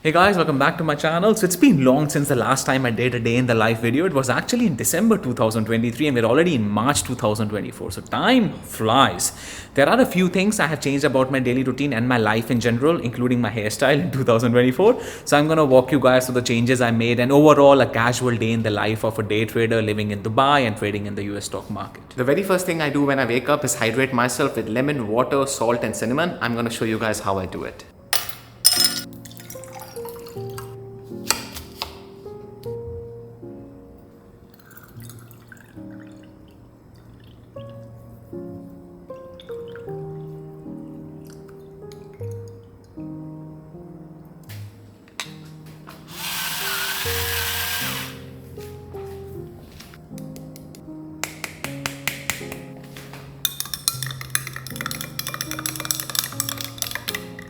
Hey guys, welcome back to my channel. So it's been long since the last time I did a day in the life video. It was actually in December 2023 and we're already in March 2024. So time flies. There are a few things I have changed about my daily routine and my life in general, including my hairstyle in 2024. So I'm going to walk you guys through the changes I made and overall a casual day in the life of a day trader living in Dubai and trading in the US stock market. The very first thing I do when I wake up is hydrate myself with lemon, water, salt and cinnamon. I'm going to show you guys how I do it.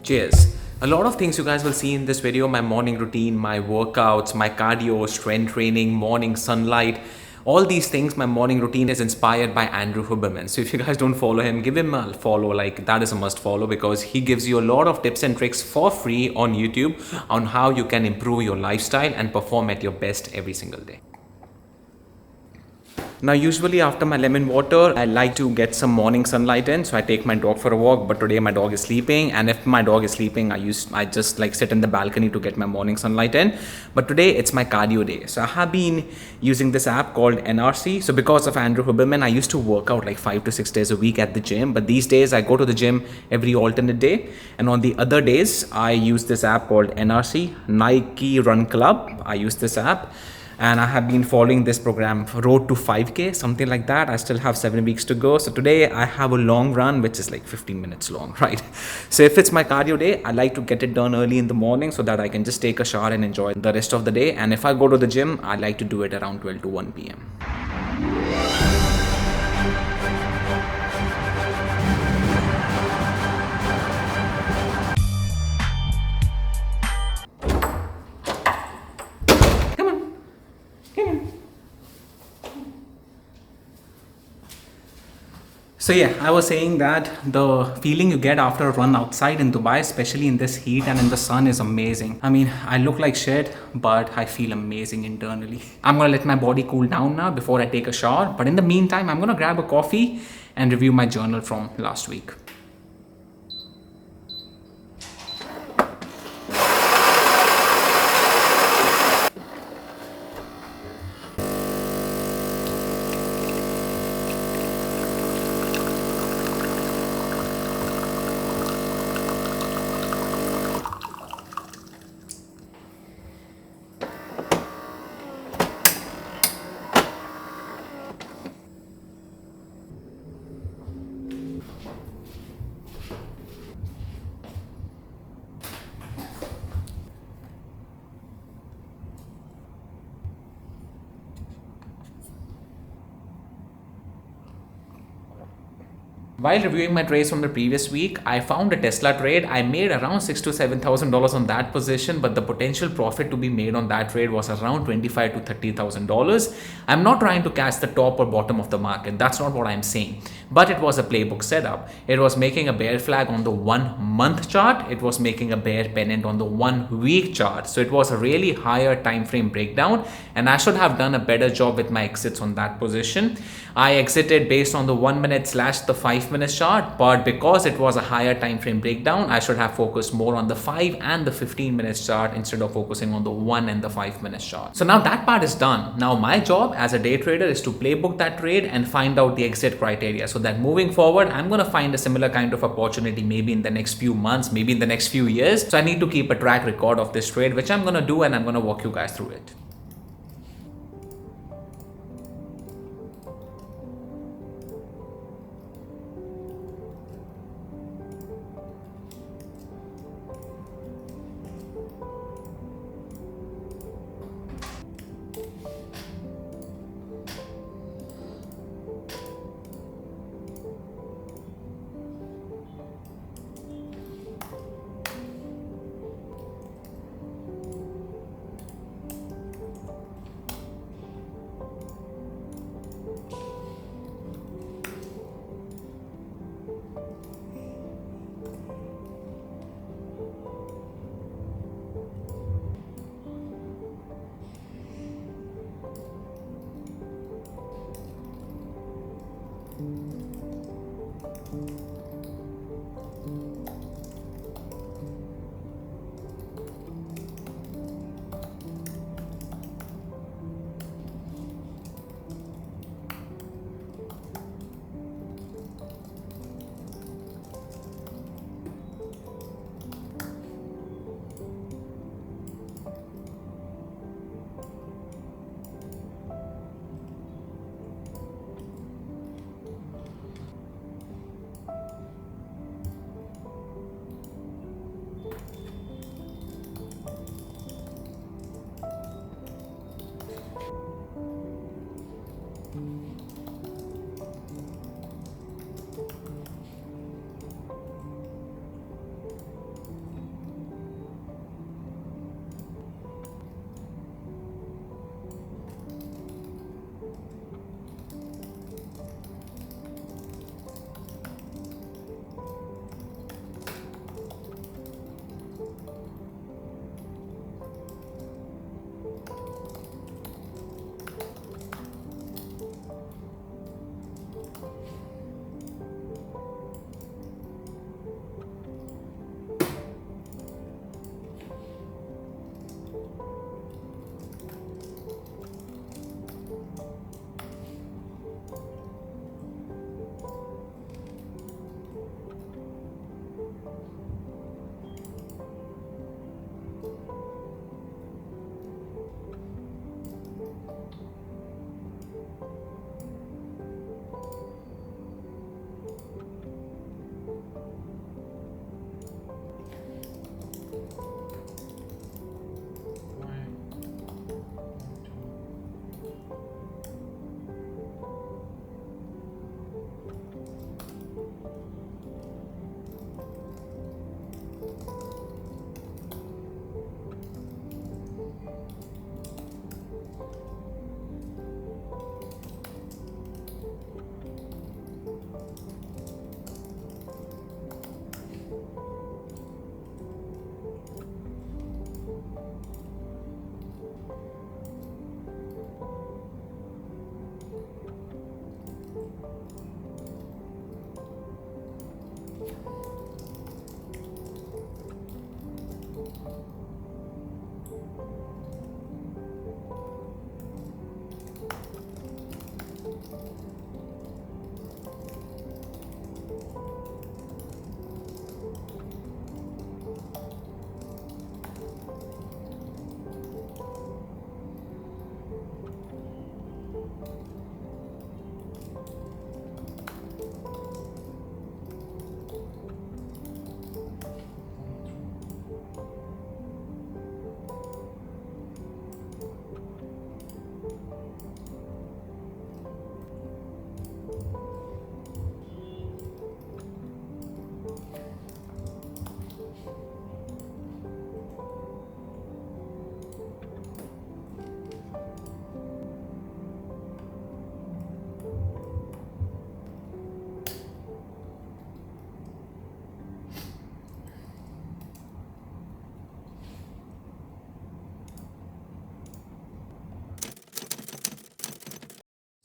Cheers. A lot of things you guys will see in this video, my morning routine, my workouts, my cardio, strength training, morning sunlight, all these things, my morning routine is inspired by Andrew Huberman. So if you guys don't follow him, give him a follow, like that is a must follow because he gives you a lot of tips and tricks for free on YouTube on how you can improve your lifestyle and perform at your best every single day. Now usually after my lemon water, I like to get some morning sunlight in. So I take my dog for a walk, but today my dog is sleeping. And if my dog is sleeping, I just like sit in the balcony to get my morning sunlight in. But today it's my cardio day. So I have been using this app called NRC. So because of Andrew Huberman, I used to work out like 5 to 6 days a week at the gym. But these days I go to the gym every alternate day. And on the other days, I use this app called NRC, Nike Run Club. I use this app. And I have been following this program, Road to 5K, something like that. I still have 7 weeks to go. So today I have a long run, which is like 15 minutes long, right? So if it's my cardio day, I like to get it done early in the morning so that I can just take a shower and enjoy the rest of the day. And if I go to the gym, I like to do it around 12 to 1 p.m. So yeah, I was saying that the feeling you get after a run outside in Dubai, especially in this heat and in the sun, is amazing. I mean, I look like shit, but I feel amazing internally. I'm gonna let my body cool down now before I take a shower. But in the meantime, I'm gonna grab a coffee and review my journal from last week. While reviewing my trades from the previous week, I found a Tesla trade. I made around $6,000 to $7,000 on that position, but the potential profit to be made on that trade was around $25,000 to $30,000. I'm not trying to catch the top or bottom of the market. That's not what I'm saying. But it was a playbook setup. It was making a bear flag on the 1 month chart. It was making a bear pennant on the 1 week chart. So it was a really higher time frame breakdown, and I should have done a better job with my exits on that position. I exited based on the 1 minute / the 5 minute chart, but because it was a higher time frame breakdown, I should have focused more on the 5 and the 15 minutes chart instead of focusing on the 1 and the 5 minutes chart. So now that part is done. Now my job as a day trader is to playbook that trade and find out the exit criteria so that moving forward, I'm going to find a similar kind of opportunity maybe in the next few months, maybe in the next few years. So I need to keep a track record of this trade, which I'm going to do, and I'm going to walk you guys through it.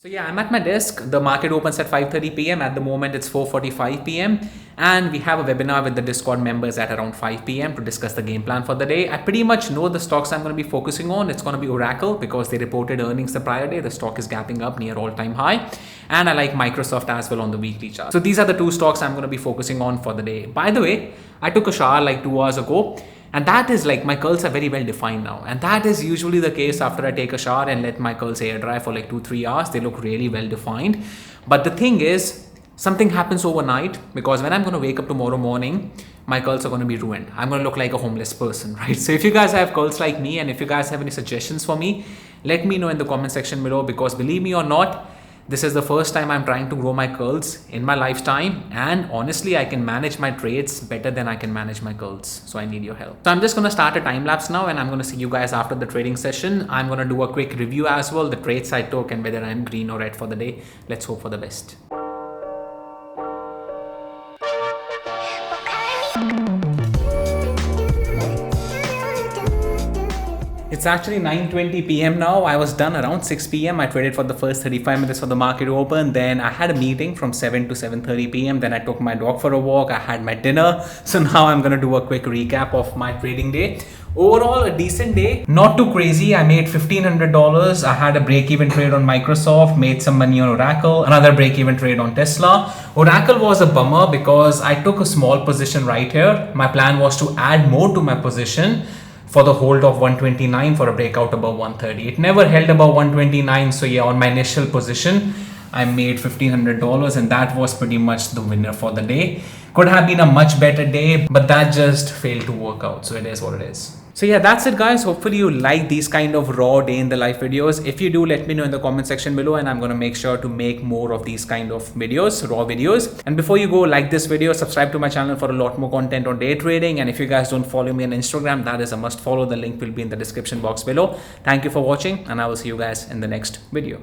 So yeah, I'm at my desk. The market opens at 5:30 p.m. At the moment, it's 4:45 p.m. And we have a webinar with the Discord members at around 5 p.m. to discuss the game plan for the day. I pretty much know the stocks I'm going to be focusing on. It's going to be Oracle because they reported earnings the prior day. The stock is gapping up near all-time high. And I like Microsoft as well on the weekly chart. So these are the two stocks I'm going to be focusing on for the day. By the way, I took a shower like 2 hours ago. And that is like my curls are very well defined now. And that is usually the case after I take a shower and let my curls air dry for like 2-3 hours. They look really well defined. But the thing is, something happens overnight because when I'm going to wake up tomorrow morning, my curls are going to be ruined. I'm going to look like a homeless person, right? So if you guys have curls like me and if you guys have any suggestions for me, let me know in the comment section below, because believe me or not, this is the first time I'm trying to grow my curls in my lifetime, and honestly I can manage my trades better than I can manage my curls, so I need your help. So I'm just going to start a time lapse now and I'm going to see you guys after the trading session. I'm going to do a quick review as well, the trades I took and whether I'm green or red for the day. Let's hope for the best. It's actually 9:20 p.m. now. I was done around 6 p.m. I traded for the first 35 minutes for the market open. Then I had a meeting from 7 to 7:30 p.m. Then I took my dog for a walk. I had my dinner. So now I'm going to do a quick recap of my trading day. Overall, a decent day. Not too crazy. I made $1,500. I had a break-even trade on Microsoft, made some money on Oracle, another break-even trade on Tesla. Oracle was a bummer because I took a small position right here. My plan was to add more to my position for the hold of 129 for a breakout above 130. It never held above 129. So yeah, on my initial position, I made $1,500 and that was pretty much the winner for the day. Could have been a much better day, but that just failed to work out. So it is what it is. So yeah, that's it guys. Hopefully you like these kind of raw day in the life videos. If you do, let me know in the comment section below and I'm going to make sure to make more of these kind of videos, raw videos. And before you go, like this video, subscribe to my channel for a lot more content on day trading. And if you guys don't follow me on Instagram, that is a must follow. The link will be in the description box below. Thank you for watching and I will see you guys in the next video.